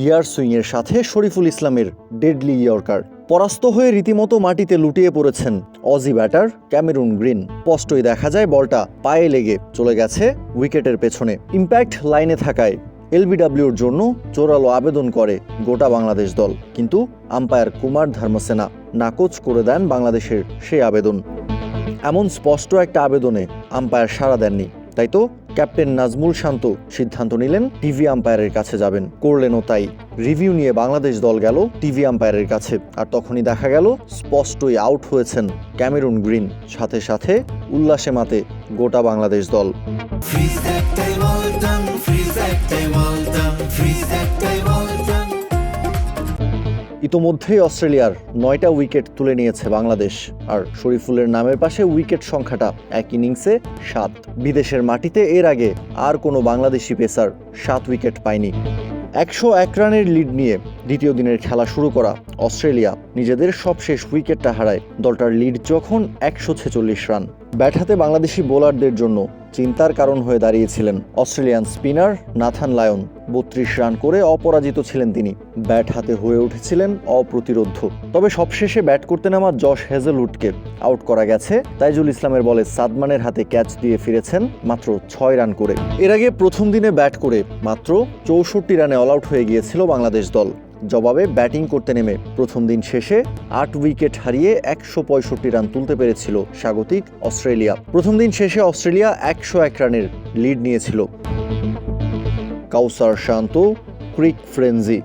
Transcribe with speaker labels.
Speaker 1: ইয়ার সুইংয়ের সাথে শরীফুল ইসলামের deadly yorker. পরাস্ত হয়ে রীতিমতো মাটিতে লুটিয়ে পড়েছেন অজি ব্যাটার ক্যামেরুন গ্রিন। স্পষ্টই দেখা যায় বলটা পায়ে লেগে চলে গেছে উইকেটের পেছনে। ইম্প্যাক্ট লাইনে থাকায় এলবিডব্লিউর জন্য জোরালো আবেদন করে গোটা বাংলাদেশ দল, কিন্তু আম্পায়ার কুমার ধর্মসেনা নাকচ করে দেন বাংলাদেশের সেই আবেদন। এমন স্পষ্ট একটা আবেদনে আম্পায়ার সাড়া দেননি, তাই তো ক্যাপ্টেন নাজমুল শান্ত সিদ্ধান্ত নিলেন টিভি আম্পায়ারের কাছে যাবেন। করলেনও তাই। রিভিউ নিয়ে বাংলাদেশ দল গেল টিভি আম্পায়ারের কাছে, আর তখনই দেখা গেল স্পষ্টই আউট হয়েছেন ক্যামেরুন গ্রিন। সাথে সাথে উল্লাসে মাতে গোটা বাংলাদেশ দল। ইতোমধ্যেই অস্ট্রেলিয়ার 9টা উইকেট তুলে নিয়েছে বাংলাদেশ, আর শরীফুলের নামের পাশে উইকেট সংখ্যাটা এক ইনিংসে 7। বিদেশের মাটিতে এর আগে আর কোনো বাংলাদেশি পেসার 7 উইকেট পায়নি। 101 রানের লিড নিয়ে দ্বিতীয় দিনের খেলা শুরু করা অস্ট্রেলিয়া নিজেদের সবশেষ উইকেটটা হারায়। দলটার লিড যখন 146 রান। ব্যাট হাতে বাংলাদেশি বোলারদের জন্য চিন্তার কারণ হয়ে দাঁড়িয়েছিলেন Australian spinner Nathan Lyon. 32 run করে অপরাজিত ছিলেন তিনি। ব্যাট হাতে হয়ে উঠেছিলেন অপ্রতিরোধ্য। তবে সবশেষে ব্যাট করতে নামা জশ হেজেলউডকে আউট করা গেছে। তাইজুল ইসলামের বলে সাদমানের হাতে ক্যাচ দিয়ে ফিরেছেন মাত্র 6 রান করে। এর আগে প্রথম দিনে ব্যাট করে মাত্র 64 রানে অল আউট হয়ে গিয়েছিল বাংলাদেশ দল। জবাবে ব্যাটিং করতে নেমে প্রথম দিন শেষে 8 উইকেট হারিয়ে 165 রান তুলতে পেরেছিল স্বাগতিক অস্ট্রেলিয়া। প্রথম দিন শেষে অস্ট্রেলিয়া 101 রানের লিড নিয়েছিল। কাউসার শান্ত, ক্রিক ফ্রেঞ্জি।